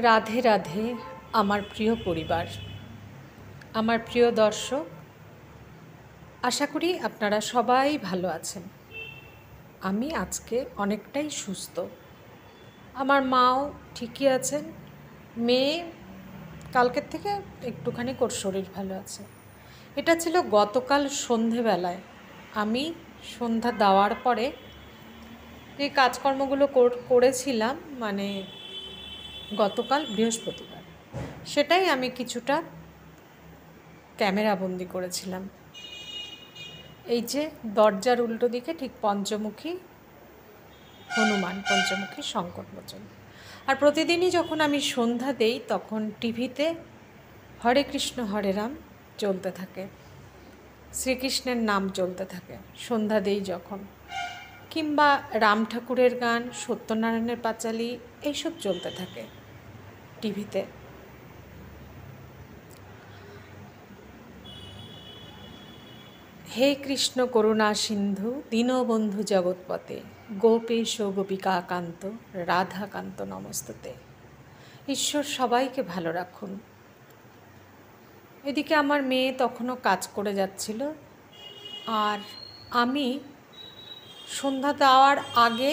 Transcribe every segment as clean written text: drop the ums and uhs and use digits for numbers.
রাধে রাধে আমার প্রিয় পরিবার, আমার প্রিয় দর্শক, আশা করি আপনারা সবাই ভালো আছেন। আমি আজকে অনেকটাই সুস্থ, আমার মাও ঠিকই আছেন। মেয়ে কালকের থেকে একটুখানি ওর শরীর ভালো আছে। এটা ছিল গতকাল সন্ধেবেলায়। আমি সন্ধ্যা দেওয়ার পরে যে কাজকর্মগুলো করেছিলাম, মানে গতকাল বৃহস্পতিবার, সেটাই আমি কিছুটা ক্যামেরাবন্দি করেছিলাম। এই যে দরজার উল্টো দিকে ঠিক পঞ্চমুখী হনুমান, পঞ্চমুখী সংকটমোচন। আর প্রতিদিনই যখন আমি সন্ধ্যা দেই তখন টিভিতে হরে কৃষ্ণ হরে রাম চলতে থাকে, শ্রীকৃষ্ণের নাম চলতে থাকে সন্ধ্যা দেই যখন, কিংবা রাম ঠাকুরের গান, সত্যনারায়ণের পাঁচালী, এইসব চলতে থাকে টিভিতে। হে কৃষ্ণ করুণা সিন্ধু দীনবন্ধু জগৎপতে গোপেশ গোপিকাকান্ত রাধাকান্ত নমস্তুতে। ঈশ্বর সবাইকে ভালো রাখুন। এদিকে আমার মেয়ে তখনও কাজ করে যাচ্ছিল, আর আমি সন্ধ্যা দেওয়ার আগে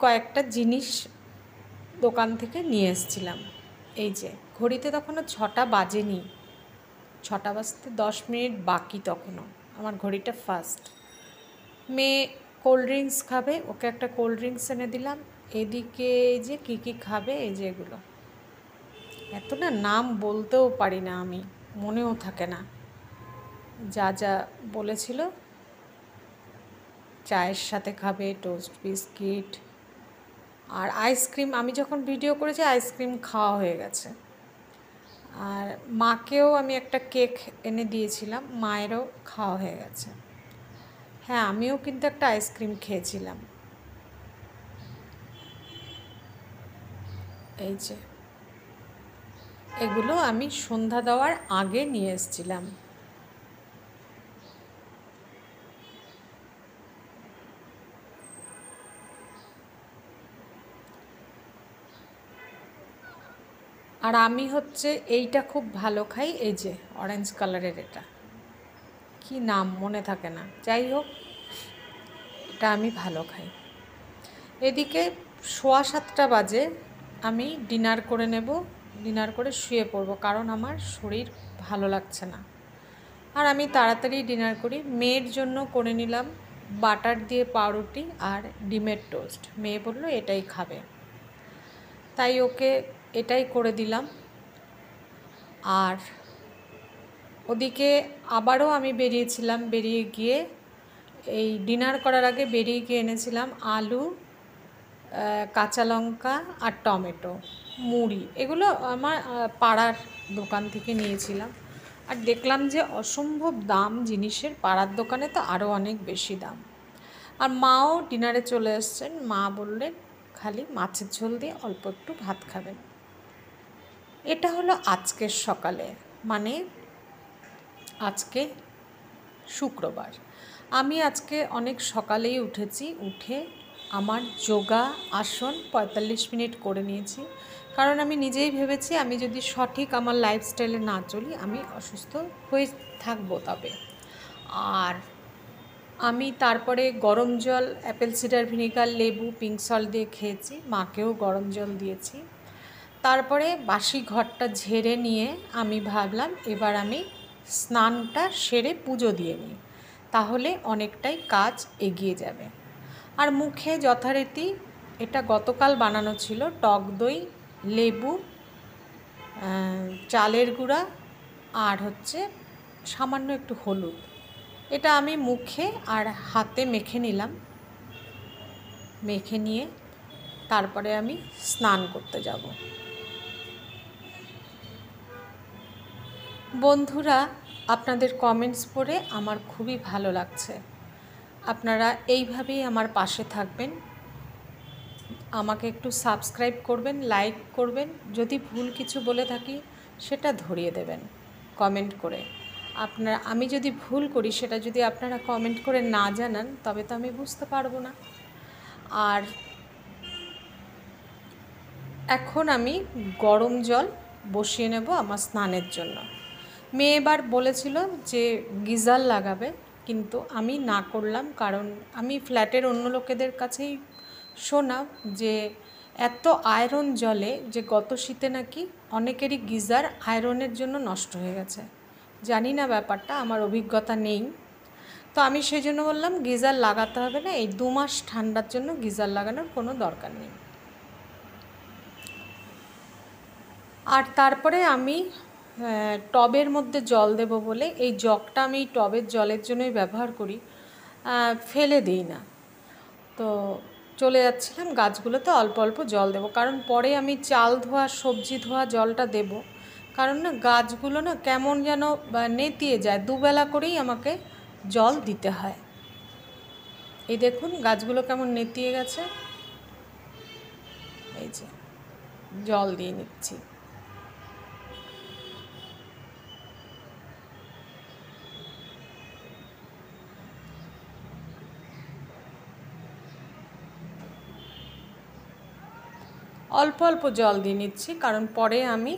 কয়েকটা জিনিস দোকান থেকে নিয়ে এসেছিলাম। এই যে ঘড়িতে তখনও 6টা বাজেনি, 6টা বাজতে 10 মিনিট বাকি। তখনও আমার ঘড়িটা ফাস্ট। মেয়ে কোল্ড ড্রিঙ্কস খাবে, ওকে একটা কোল্ড ড্রিঙ্কস এনে দিলাম। এদিকে এই যে কী কী খাবে, এই যে এগুলো, এত না নাম বলতেও পারি না আমি, মনেও থাকে না যা যা বলেছিল। চায়ের সাথে খাবে টোস্ট বিস্কিট আর আইসক্রিম। আমি যখন ভিডিও করেছি আইসক্রিম খাওয়া হয়ে গেছে। আর মাকেও আমি একটা কেক এনে দিয়েছিলাম, মায়েরও খাওয়া হয়ে গেছে। হ্যাঁ, আমিও কিন্তু একটা আইসক্রিম খেয়েছিলাম। এই যে এগুলো আমি সন্ধ্যা দেওয়ার আগে নিয়ে এসেছিলাম। আর আমি হচ্ছে এইটা খুব ভালো খাই, এই যে অরেঞ্জ কালারের, এটা কি নাম মনে থাকে না, যাই হোক এটা আমি ভালো খাই। এদিকে 7:15 বাজে, আমি ডিনার করে নেব, ডিনার করে শুয়ে পড়ব, কারণ আমার শরীর ভালো লাগছে না। আর আমি তাড়াতাড়ি ডিনার করি। মেয়ের জন্য করে নিলাম বাটার দিয়ে পাউরুটি আর ডিমের টোস্ট। মেয়ে বলল এটাই খাবে, তাই ওকে এটাই করে দিলাম। আর ওদিকে আবারও আমি বেরিয়েছিলাম, বেরিয়ে গিয়ে এই ডিনার করার আগে বেরিয়ে গিয়ে এনেছিলাম আলু, কাঁচা লঙ্কা আর টমেটো, মুড়ি। এগুলো আমার পাড়ার দোকান থেকে নিয়েছিলাম। আর দেখলাম যে অসম্ভব দাম জিনিসের, পাড়ার দোকানে তো আরও অনেক বেশি দাম। আর মাও ডিনারে চলে এসছেন। মা বললেন খালি মাছের ঝোল দিয়ে অল্প একটু ভাত খাবেন। এটা হলো আজকের সকালে, মানে আজকে শুক্রবার। আমি আজকে অনেক সকালেই উঠেছি, উঠে আমার যোগা আসন 45 মিনিট করে নিয়েছি। কারণ আমি নিজেই ভেবেছি আমি যদি সঠিক আমার লাইফস্টাইলে না চলি আমি অসুস্থ হয়ে থাকবো। তবে আর আমি তারপরে গরম জল, অ্যাপেল সিডার ভিনিগার, লেবু, পিঙ্ক সল্ট দিয়ে খেয়েছি। মাকেও গরম জল দিয়েছি। তারপরে বাসি ঘরটা ঝেড়ে নিয়ে আমি ভাবলাম এবার আমি স্নানটা সেরে পুজো দিয়ে নিই, তাহলে অনেকটাই কাজ এগিয়ে যাবে। আর মুখে যথারীতি, এটা গতকাল বানানো ছিল, টক দই, লেবু, চালের গুঁড়া আর হচ্ছে সামান্য একটু হলুদ, এটা আমি মুখে আর হাতে মেখে নিলাম। মেখে নিয়ে তারপরে আমি স্নান করতে যাব। বন্ধুরা, আপনাদের কমেন্টস পড়ে আমার খুবই ভালো লাগছে। আপনারা এইভাবেই আমার পাশে থাকবেন, আমাকে একটু সাবস্ক্রাইব করবেন, লাইক করবেন, যদি ভুল কিছু বলে থাকি সেটা ধরিয়ে দেবেন কমেন্ট করে। আমি যদি ভুল করি সেটা যদি আপনারা কমেন্ট করে না জানান তবে তো আমি বুঝতে পারবো না। আর এখন আমি গরম জল বসিয়ে নেব আমার স্নানের জন্য। মেয়ে এবার বলেছিল যে গিজার লাগাবে, কিন্তু আমি না করলাম, কারণ আমি ফ্ল্যাটের অন্য লোকেদের কাছেই শোনা যে এত আয়রন জলে যে গত শীতে নাকি অনেকেরই গিজার আয়রনের জন্য নষ্ট হয়ে গেছে। জানি না ব্যাপারটা, আমার অভিজ্ঞতা নেই। তো আমি সেই জন্য বললাম গিজার লাগাতে হবে না, এই 2 মাস ঠান্ডার জন্য গিজার লাগানোর কোনো দরকার নেই। আর তারপরে আমি টবের মধ্যে জল দেব বলে এই জগটা আমি টবের জলের জন্যই ব্যবহার করি, ফেলে দিই না। তো চলে যাচ্ছিলাম গাছগুলোতে অল্প অল্প জল দেব, কারণ পরে আমি চাল ধোয়া সবজি ধোয়া জলটা দেব, কারণ না গাছগুলো না কেমন যেন নেতিয়ে যায়, দুবেলা করেই আমাকে জল দিতে হয়। এই দেখুন গাছগুলো কেমন নেতিয়ে গেছে, এই যে জল দিয়ে নিচ্ছি। অল্প অল্প জল দিয়ে নিচ্ছি, কারণ পরে আমি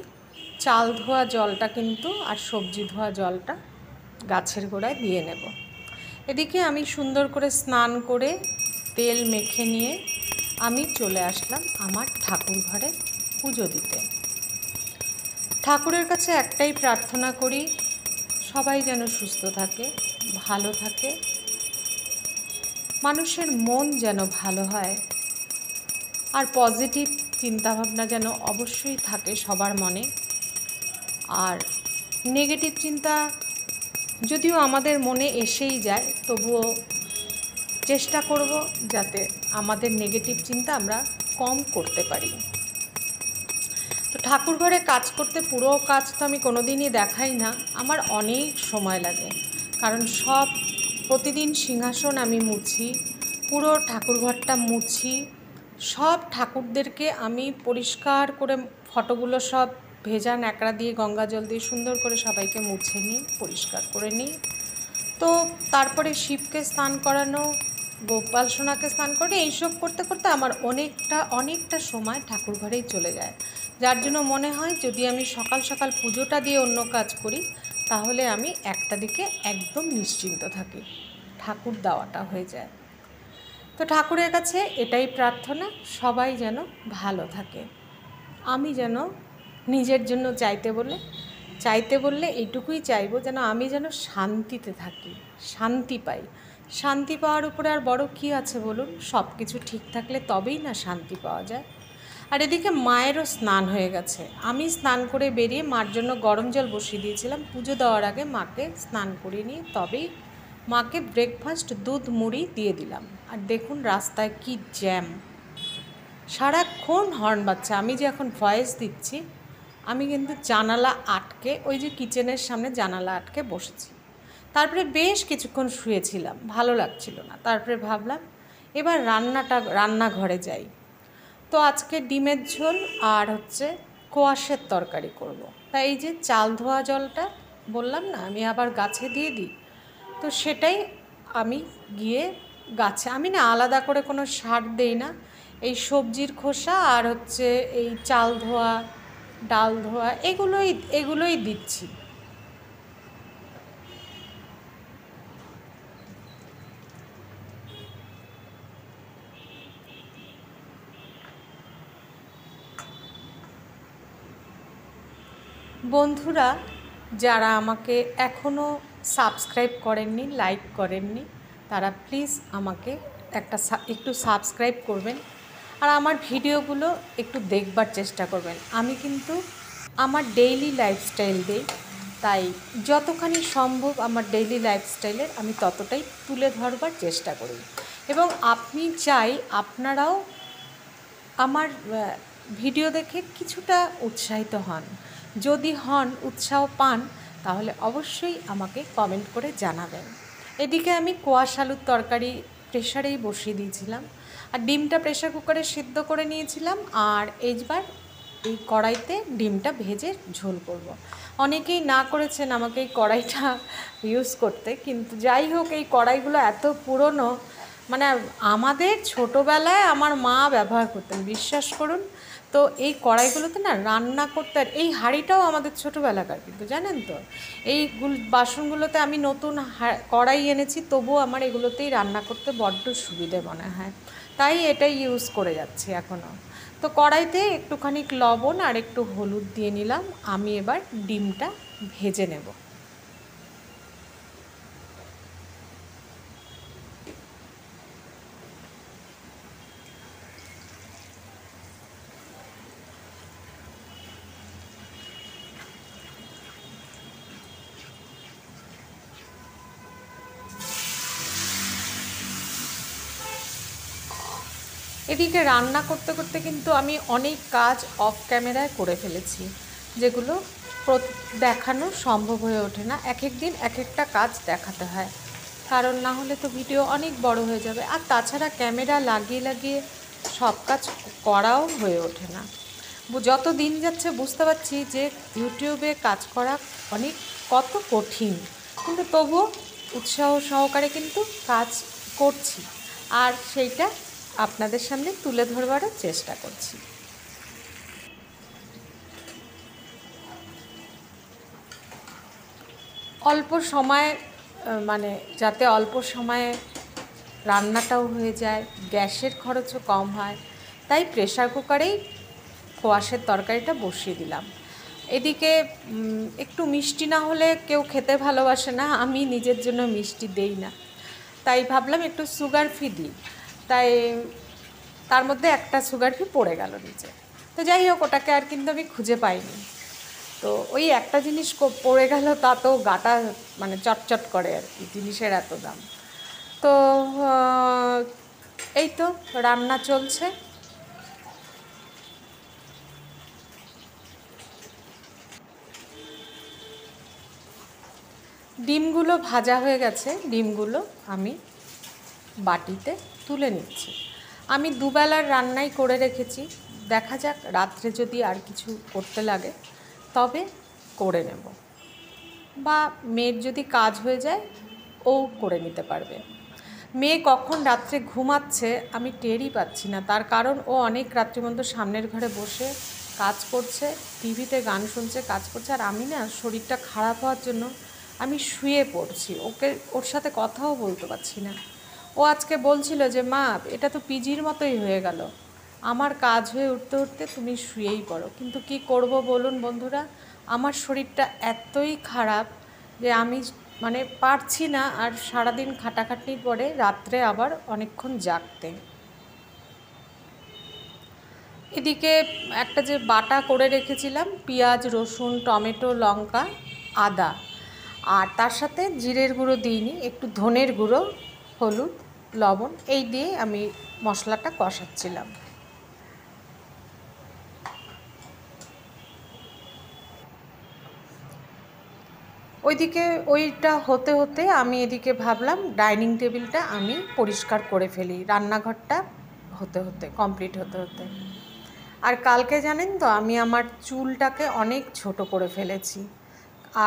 চাল ধোয়া জলটা কিন্তু আর সবজি ধোয়া জলটা গাছের গোড়ায় দিয়ে নেব। এদিকে আমি সুন্দর করে স্নান করে তেল মেখে নিয়ে আমি চলে আসলাম আমার ঠাকুর ঘরে পুজো দিতে। ঠাকুরের কাছে একটাই প্রার্থনা করি, সবাই যেন সুস্থ থাকে, ভালো থাকে, মানুষের মন যেন ভালো হয়, আর পজিটিভ চিন্তাভাবনা যেন অবশ্যই থাকে সবার মনে। আর নেগেটিভ চিন্তা যদিও আমাদের মনে এসেই যায়, তবুও চেষ্টা করব যাতে আমাদের নেগেটিভ চিন্তা আমরা কম করতে পারি। তো ঠাকুর ঘরে কাজ করতে, পুরো কাজ তো আমি কোনো দিনই দেখাই না, আমার অনেক সময় লাগে, কারণ সব প্রতিদিন সিংহাসন আমি মুছি, পুরো ঠাকুরঘরটা মুছি, সব ঠাকুরদেরকে আমি পরিষ্কার করে ফটোগুলো সব ভেজা ন্যাকড়া দিয়ে গঙ্গা জল দিয়ে সুন্দর করে সবাইকে মুছে নিই, পরিষ্কার করে নিই। তো তারপরে শিবকে স্নান করানো, গোপাল সোনাকে স্নান করে এইসব করতে করতে আমার অনেকটা সময় ঠাকুর ঘরেই চলে যায়, যার জন্য মনে হয় যদি আমি সকাল সকাল পুজোটা দিয়ে অন্য কাজ করি তাহলে আমি একটা দিকে একদম নিশ্চিন্ত থাকি, ঠাকুর দেওয়াটা হয়ে যায়। তো ঠাকুরের কাছে এটাই প্রার্থনা, সবাই যেন ভালো থাকে। আমি যেন নিজের জন্য চাইতে বললে এইটুকুই চাইবো, যেন আমি যেন শান্তিতে থাকি, শান্তি পাই। শান্তি পাওয়ার উপরে আর বড় কী আছে বলুন? সব কিছু ঠিক থাকলে তবেই না শান্তি পাওয়া যায়। আর এদিকে মায়েরও স্নান হয়ে গেছে, আমি স্নান করে বেরিয়ে মার জন্য গরম জল বসিয়ে দিয়েছিলাম। পুজো দেওয়ার আগে মাকে স্নান করিয়ে নিয়ে তবেই মাকে ব্রেকফাস্ট দুধ মুড়ি দিয়ে দিলাম। আর দেখুন রাস্তায় কি জ্যাম, সারাক্ষণ হর্ন বাজছে। আমি যে এখন ভয়েস দিচ্ছি, আমি কিন্তু জানালা আটকে, ওই যে কিচেনের সামনে জানালা আটকে বসেছি। তারপরে বেশ কিছুক্ষণ শুয়েছিলাম, ভালো লাগছিল না। তারপরে ভাবলাম এবার রান্নাঘরে যাই। তো আজকে ডিমের ঝোল আর কোয়াশের তরকারি করব। তাই এই যে চাল ধোয়া জলটা বললাম না আমি আবার গাছে দিয়ে দিই, তো সেটাই আমি গিয়ে গাছে, আমি না আলাদা করে কোনো সার দেই না, এই সবজির খোসা আর এই চাল ধোয়া ডাল ধোয়া এগুলোই দিচ্ছি। বন্ধুরা যারা আমাকে এখনও সাবস্ক্রাইব করেননি, লাইক করেননি, তারা প্লিজ আমাকে একটু সাবস্ক্রাইব করবেন, আর আমার ভিডিওগুলো একটু দেখবার চেষ্টা করবেন। আমি কিন্তু আমার ডেইলি লাইফস্টাইল দিই, তাই যতখানি সম্ভব আমার ডেইলি লাইফস্টাইলের আমি ততটাই তুলে ধরবার চেষ্টা করি। এবং আপনি চাই আপনারাও আমার ভিডিও দেখে কিছুটা উৎসাহিত হন। যদি উৎসাহ পান তাহলে অবশ্যই আমাকে কমেন্ট করে জানাবেন। এদিকে আমি কোয়াশ আলুর তরকারি প্রেশারেই বসিয়ে দিয়েছিলাম, আর ডিমটা প্রেশার কুকারে সিদ্ধ করে নিয়েছিলাম, আর এইবার এই কড়াইতে ডিমটা ভেজে ঝোল করব। অনেকেই না করেছেন আমাকে এই কড়াইটা ইউজ করতে, কিন্তু যাই হোক এই কড়াইগুলো এত পুরনো, মানে আমাদের ছোটোবেলায় আমার মা ব্যবহার করতেন, বিশ্বাস করুন। তো এই কড়াইগুলোতে না রান্না করতে, আর এই হাঁড়িটাও আমাদের ছোটোবেলাকার কিন্তু, জানেন তো, এই বাসনগুলোতে আমি নতুন কড়াই এনেছি, তবুও আমার এগুলোতেই রান্না করতে বড্ড সুবিধে মনে হয়, তাই এটাই ইউজ করে যাচ্ছি এখনও। তো কড়াইতে একটুখানি লবণ আর একটু হলুদ দিয়ে নিলাম। আমি এবার ডিমটা ভেজে নেব। এদিকে রান্না করতে করতে কিন্তু আমি অনেক কাজ অফ ক্যামেরায় করে ফেলেছি, যেগুলো দেখানো সম্ভব হয়ে ওঠে না। এক এক দিন এক একটা কাজ দেখাতে হয়, কারণ না হলে তো ভিডিও অনেক বড় হয়ে যাবে। আর তাছাড়া ক্যামেরা লাগিয়ে লাগিয়ে সব কাজ করাও হয়ে ওঠে না। যত দিন যাচ্ছে বুঝতে পারছি যে ইউটিউবে কাজ করা কত কঠিন, কিন্তু তবুও উৎসাহ সহকারে কিন্তু কাজ করছি, আর সেইটা আপনাদের সামনে তুলে ধরবারও চেষ্টা করছি। অল্প সময়, মানে যাতে অল্প সময়ে রান্নাটাও হয়ে যায়, গ্যাসের খরচও কম হয়, তাই প্রেশার কুকারেই কোয়াশের তরকারিটা বসিয়ে দিলাম। এদিকে একটু মিষ্টি না হলে কেউ খেতে ভালোবাসে না, আমি নিজের জন্য মিষ্টি দেই না, তাই ভাবলাম একটু সুগার ফ্রি দিই। তাই তার মধ্যে একটা সুগার ফ্রি পড়ে গেল নিচে। তো যাই হোক, ওটাকে আর কিন্তু আমি খুঁজে পাইনি। তো ওই একটা জিনিস পড়ে গেল, তা তো গাটা মানে চটচট করে আর কি, জিনিসের এত দাম। তো এই তো রান্না চলছে। ডিমগুলো ভাজা হয়ে গেছে, ডিমগুলো আমি বাটিতে তুলে নিচ্ছি। আমি দুবেলার রান্নাই করে রেখেছি, দেখা যাক রাত্রে যদি আর কিছু করতে লাগে তবে করে নেব, বা মেয়ের যদি কাজ হয়ে যায় ও করে নিতে পারবে। মেয়ে কখন রাত্রে ঘুমাচ্ছে আমি টেরই পাচ্ছি না, তার কারণ ও অনেক রাত্রি পর্যন্ত সামনের ঘরে বসে কাজ করছে, টিভিতে গান শুনছে, কাজ করছে, আর আমি না শরীরটা খারাপ হওয়ার জন্য আমি শুয়ে পড়ছি, ওর সাথে কথাও বলতে পারছি না। ও আজকে বলছিল যে মা, এটা তো পিজির মতোই হয়ে গেল, আমার কাজ হয়ে উঠতে উঠতে তুমি শুয়েই পড়ো। কিন্তু কি করব বলুন বন্ধুরা, আমার শরীরটা এতই খারাপ যে আমি মানে পারছি না আর সারাদিন খাটাখাটনির পরে রাত্রে আবার অনেকক্ষণ জাগতে। এদিকে একটা যে বাটা করে রেখেছিলাম, পেঁয়াজ, রসুন, টমেটো, লঙ্কা, আদা, আর তার সাথে জিরের গুঁড়ো দিইনি, একটু ধনের গুঁড়ো, হলুদ, লবণ, এই দিয়ে আমি মশলাটা কষাচ্ছিলাম। ওইদিকে ওইটা হতে হতে আমি এদিকে ভাবলাম ডাইনিং টেবিলটা আমি পরিষ্কার করে ফেলি, রান্নাঘরটা হতে হতে কমপ্লিট হতে হতে। আর কালকে জানেন তো আমি আমার চুলটাকে অনেক ছোট করে ফেলেছি,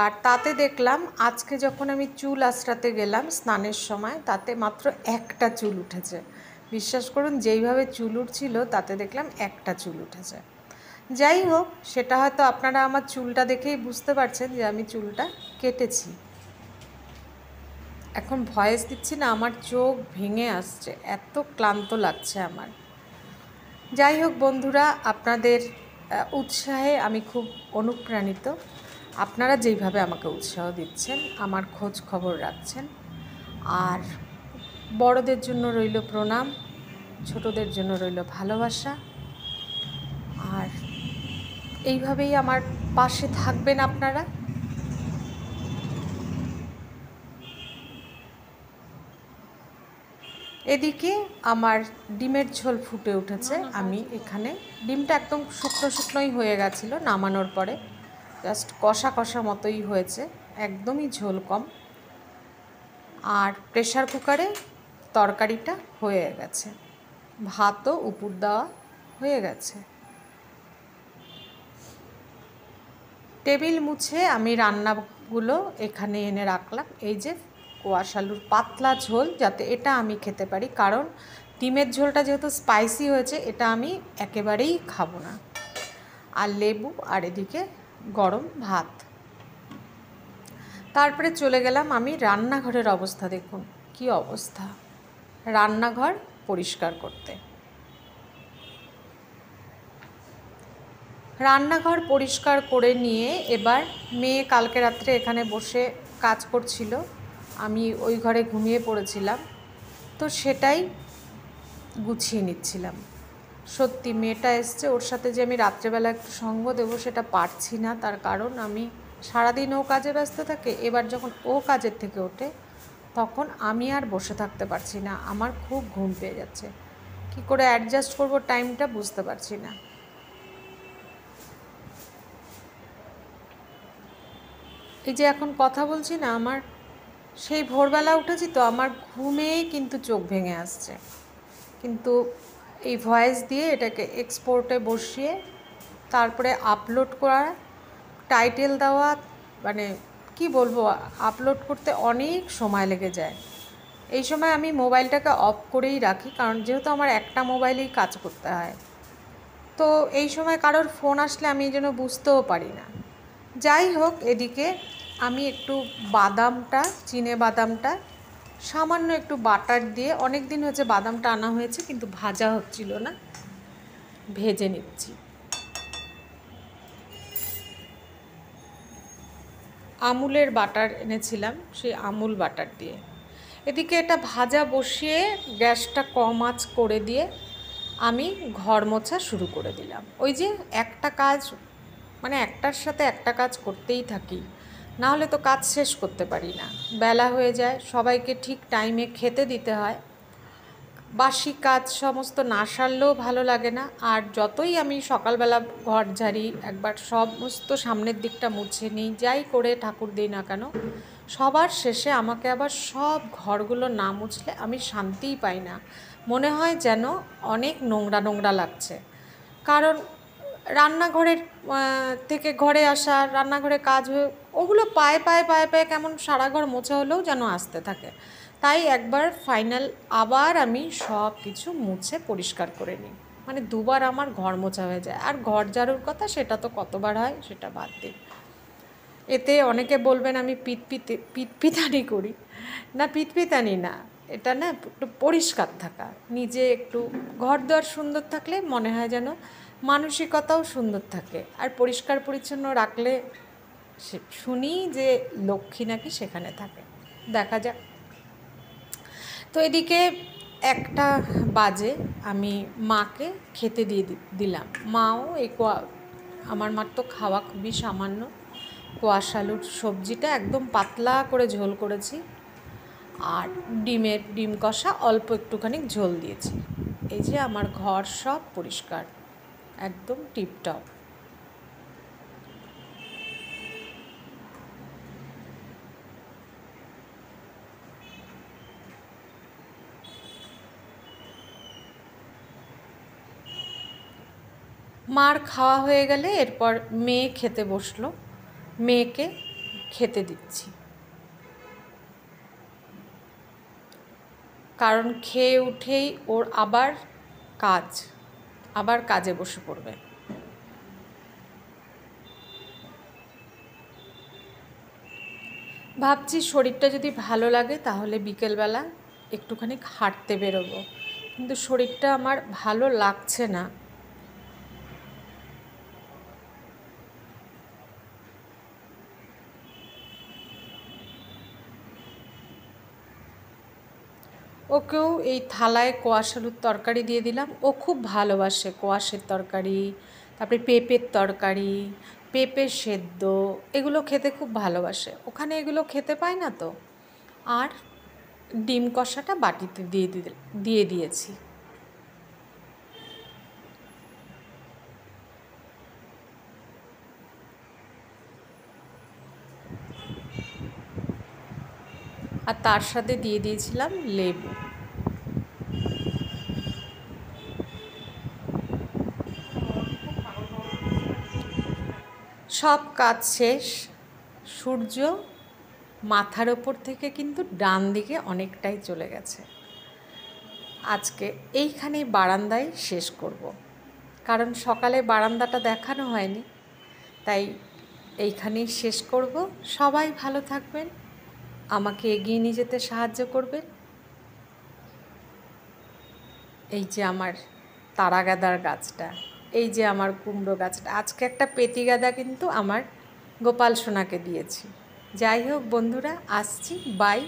আর তাতে দেখলাম আজকে যখন আমি চুল আঁচড়াতে গেলাম স্নানের সময়, তাতে মাত্র একটা চুল উঠেছে। বিশ্বাস করুন, যেইভাবে চুল উঠছিল তাতে দেখলাম একটা চুল উঠেছে। যাই হোক, সেটা হয়তো আপনারা আমার চুলটা দেখেই বুঝতে পারছেন যে আমি চুলটা কেটেছি। এখন ভয়েস দিচ্ছি না, আমার চোখ ভেঙে আসছে, এত ক্লান্ত লাগছে আমার। যাই হোক বন্ধুরা, আপনাদের উৎসাহে আমি খুব অনুপ্রাণিত। আপনারা যেইভাবে আমাকে উৎসাহ দিচ্ছেন, আমার খোঁজ খবর রাখছেন, আর বড়দের জন্য রইল প্রণাম, ছোটদের জন্য রইল ভালোবাসা, আর এইভাবেই আমার পাশে থাকবেন আপনারা। এদিকে আমার ডিমের ঝোল ফুটে উঠেছে। আমি এখানে ডিমটা একদম শুকনো শুকনোই হয়ে গেছিলো নামানোর পরে, জাস্ট কষা কষা মতোই হয়েছে, একদমই ঝোল কম। আর প্রেশার কুকারে তরকারিটা হয়ে গেছে, ভাতও উপর দেওয়া হয়ে গেছে। টেবিল মুছে আমি রান্নাগুলো এখানে এনে রাখলাম। এই যে কোয়াশ আলুর পাতলা ঝোল, যাতে এটা আমি খেতে পারি, কারণ ডিমের ঝোলটা যেহেতু স্পাইসি হয়েছে, এটা আমি একেবারেই খাবো না। আর লেবু, আর এদিকে গরম ভাত। তারপরে চলে গেলাম আমি রান্নাঘরের অবস্থা দেখুন কি অবস্থা, রান্নাঘর পরিষ্কার করতে। রান্নাঘর পরিষ্কার করে নিয়ে এবার মেয়ে কালকে রাত্রে এখানে বসে কাজ করছিল, আমি ওই ঘরে ঘুমিয়ে পড়েছিলাম, তো সেটাই গুছিয়ে নিচ্ছিলাম। সত্যি মেয়েটা এসছে, ওর সাথে যে আমি রাত্রেবেলা একটু সঙ্গ দেবো সেটা পারছি না, তার কারণ আমি সারাদিন ও কাজে ব্যস্ত থাকে। এবার যখন ও কাজের থেকে ওঠে তখন আমি আর বসে থাকতে পারছি না, আমার খুব ঘুম পেয়ে যাচ্ছে, কি করে অ্যাডজাস্ট করব টাইমটা বুঝতে পারছি না। এই যে এখন কথা বলছি না, আমার সেই ভোরবেলা উঠেছি তো আমার ঘুমেই কিন্তু চোখ ভেঙে আসছে, কিন্তু এই ভয়েস দিয়ে এটাকে এক্সপোর্টে বসিয়ে তারপরে আপলোড করা, টাইটেল দেওয়া, মানে কি বলবো, আপলোড করতে অনেক সময় লেগে যায়। এই সময় আমি মোবাইলটাকে অফ করেই রাখি, কারণ যেহেতু আমার একটা মোবাইলেই কাজ করতে হয়, তো এই সময় কারোর ফোন আসলে আমি এই জন্য বুঝতেও পারি না। যাই হোক, এদিকে আমি একটু বাদামটা, চিনে বাদামটা সামান্য একটু বাটার দিয়ে, অনেক দিন হচ্ছে বাদামটা আনা হয়েছে কিন্তু ভাজা হচ্ছিল না, ভেজে নিচ্ছি। আমুলের বাটার এনেছিলাম, সেই আমুল বাটার দিয়ে এদিকে এটা ভাজা বসিয়ে গ্যাসটা কম আঁচ করে দিয়ে আমি ঘর মোছা শুরু করে দিলাম। ওই যে একটা কাজ, মানে একটার সাথে একটা কাজ করতেই থাকি, না হলে তো কাজ শেষ করতে পারি না, বেলা হয়ে যায়, সবাইকে ঠিক টাইমে খেতে দিতে হয়, বাসি কাজ সমস্ত না সারলেও ভালো লাগে না। আর যতই আমি সকালবেলা ঘর ঝাড়ি, একবার সমস্ত সামনের দিকটা মুছে নিই, যাই করে ঠাকুর দিই না কেন, সবার শেষে আমাকে আবার সব ঘরগুলো না মুছলে আমি শান্তিই পাই না, মনে হয় যেন অনেক নোংরা নোংরা লাগছে। কারণ রান্নাঘরের থেকে ঘরে আসা, রান্নাঘরে কাজ হয়ে ওগুলো পায়ে পায়ে পায়ে পায়ে কেমন সারা ঘর মোছা হলেও যেন আসতে থাকে, তাই একবার ফাইনাল আবার আমি সব কিছু মুছে পরিষ্কার করে নিই, মানে দুবার আমার ঘর মোছা হয়ে যায়। আর ঘর ঝাড়ুর কথা সেটা তো কতবার হয় সেটা বাদ দিই, এতে অনেকে বলবেন আমি পিতপিতানি করি, না পিতপিতানি না, এটা না একটু পরিষ্কার থাকা, নিজে একটু ঘর দুয়ার সুন্দর থাকলে মনে হয় যেন মানসিকতাও সুন্দর থাকে, আর পরিষ্কার পরিচ্ছন্ন রাখলে শুনি যে লক্ষ্মী নাকি সেখানে থাকে, দেখা যাক। তো এদিকে 1টা বাজে আমি মাকে খেতে দিয়ে দিলাম, মাও এই আমার মার তো খাওয়া খুবই সামান্য, কোয়াশ আলুর সবজিটা একদম পাতলা করে ঝোল করেছি, আর ডিম কষা অল্প একটুখানি ঝোল দিয়েছি। এই যে আমার ঘর সব পরিষ্কার, একদম টিপটপ। মার খাওয়া হয়ে গেলে এরপর মেয়ে খেতে বসলো, মেয়েকে খেতে দিচ্ছি, কারণ খেয়ে উঠেই ওর আবার কাজে বসে পড়বে। ভাবছি শরীরটা যদি ভালো লাগে তাহলে বিকেলবেলা একটুখানি হাঁটতে বেরোবো, কিন্তু শরীরটা আমার ভালো লাগছে না। ওকেও এই থালায় কোয়াশ আলুর তরকারি দিয়ে দিলাম, ও খুব ভালোবাসে কোয়াশের তরকারি, তারপরে পেঁপের তরকারি, পেঁপে সেদ্ধ, এগুলো খেতে খুব ভালোবাসে, ওখানে এগুলো খেতে পায় না তো। আর ডিম কষাটা বাটিতে দিয়ে দিয়েছি। আর তার সাথে দিয়ে দিয়েছিলাম লেবু। সব কাজ শেষ, সূর্য মাথার ওপর থেকে কিন্তু ডান দিকে অনেকটাই চলে গেছে। আজকে এইখানেই বারান্দায় শেষ করব। কারণ সকালে বারান্দাটা দেখানো হয়নি, তাই এইখানেই শেষ করব। সবাই ভালো থাকবেন, আমাকে এগিয়ে নিয়ে যেতে সাহায্য করবেন। এই যে আমার তারা গাঁদার গাছটা, এই যে আমার কুমড়ো গাছটা, আজকে একটা পেতি গাঁদা কিন্তু আমার গোপাল সোনাকে দিয়েছি। যাই হোক বন্ধুরা, আসছি, বাই।